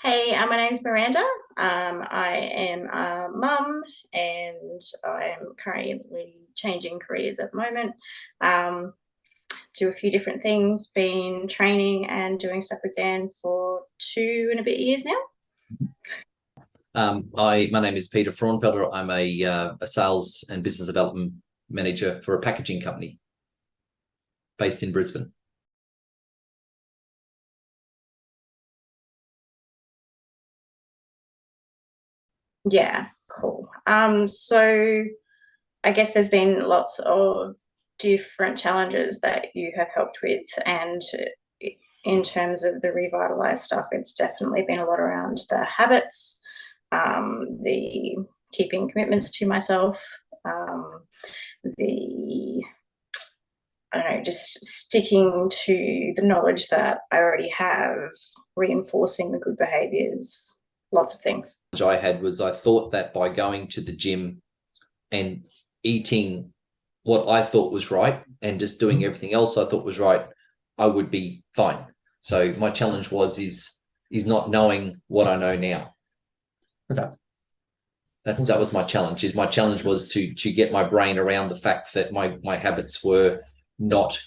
Hey, my name's Miranda. I am a mum and I am currently changing careers at the moment. Um, do a few different things, been training and doing stuff with Dan for 2 and a bit years now. My name is Peter Fraunfelder. I'm a sales and business development manager for a packaging company based in Brisbane. Yeah, cool. So I guess there's been lots of different challenges that you have helped with, and in terms of the revitalize stuff, it's definitely been a lot around the habits, the keeping commitments to myself, the I don't know, just sticking to the knowledge that I already have, reinforcing the good behaviors, lots of things. I had was I thought that by going to the gym and eating what I thought was right and just doing everything else I thought was right, I would be fine. So my challenge is not knowing what I know now. Okay. That was my challenge. My challenge was to get my brain around the fact that my habits were not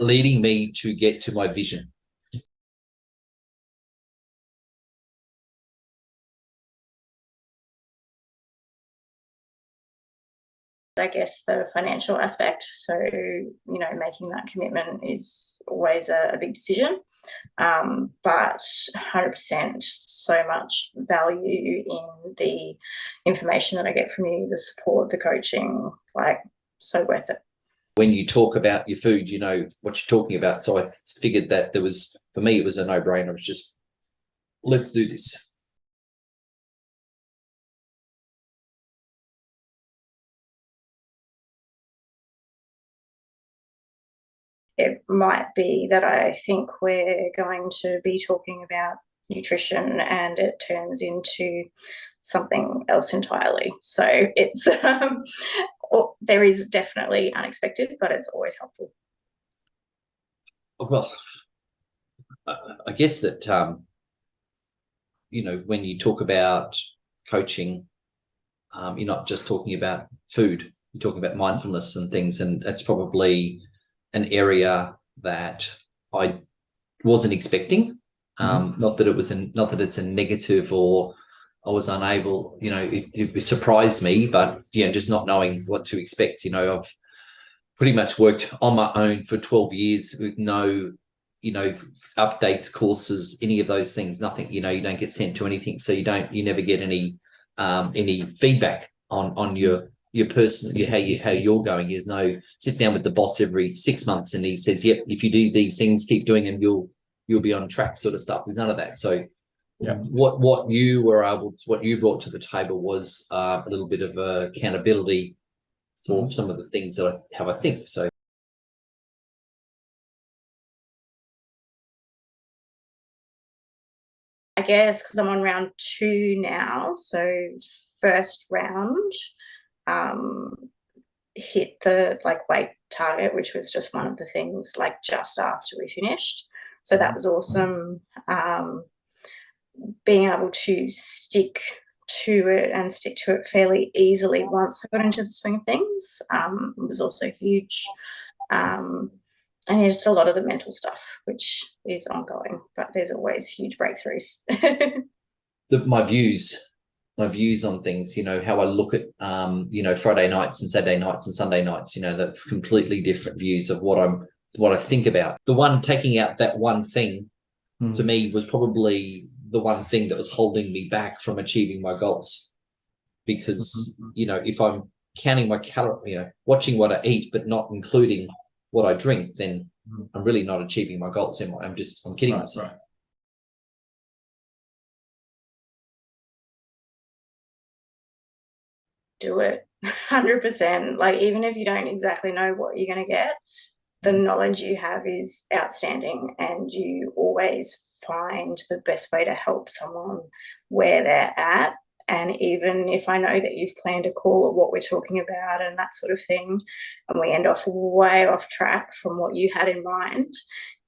leading me to get to my vision. I guess the financial aspect. So, making that commitment is always a big decision. But 100% so much value in the information that I get from you, the support, the coaching, like so worth it. When you talk about your food, you know what you're talking about. So I figured that for me, it was a no-brainer. It was just, let's do this. It might be that I think we're going to be talking about nutrition and it turns into something else entirely. So it's there is definitely unexpected, but it's always helpful. Well, I guess that when you talk about coaching, you're not just talking about food. You're talking about mindfulness and things, and that's probably an area that I wasn't expecting. Not that it's a negative or I was unable. It surprised me, but just not knowing what to expect. I've pretty much worked on my own for 12 years with no updates, courses, any of those things. Nothing. You don't get sent to anything, so you never get any feedback on your person, how you're going. There's no sit down with the boss every 6 months and he says, yep, if you do these things, keep doing them, you'll be on track, sort of stuff. There's none of that. So what you brought to the table was a little bit of accountability for some of the things that I think. So I guess because I'm on round 2 now, so first round hit the weight target, which was just one of the things just after we finished. So that was awesome. Being able to stick to it and stick to it fairly easily once I got into the swing of things was also huge. And just a lot of the mental stuff, which is ongoing, but there's always huge breakthroughs. my views on things, how I look at Friday nights and Saturday nights and Sunday nights, the completely different views of what I think about. The one taking out that one thing to me was probably the one thing that was holding me back from achieving my goals. Because if I'm counting my calories, watching what I eat but not including what I drink, then I'm really not achieving my goals. I'm kidding myself. Right. Do it 100%. Even if you don't exactly know what you're going to get, the knowledge you have is outstanding and you always find the best way to help someone where they're at. And even if I know that you've planned a call of what we're talking about and that sort of thing, and we end off way off track from what you had in mind,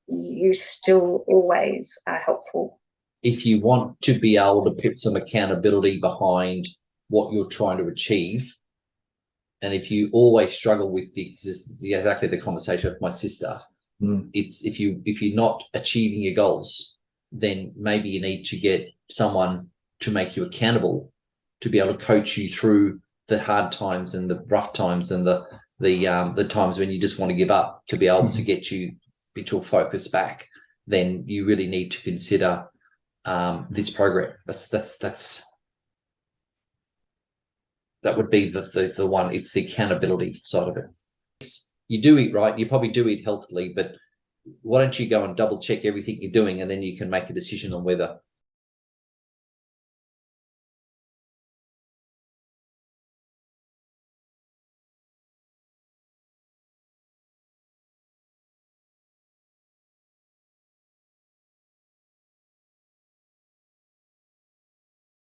you still always are helpful. if you want to be able to put some accountability behind what you're trying to achieve, and if you always struggle with exactly the conversation with my sister, it's if you're not achieving your goals, then maybe you need to get someone to make you accountable, to be able to coach you through the hard times and the rough times and the times when you just want to give up, to be able to get your focus back. Then you really need to consider this program. That would be the one. It's the accountability side of it. You do eat right. You probably do eat healthily, but why don't you go and double check everything you're doing, and then you can make a decision on whether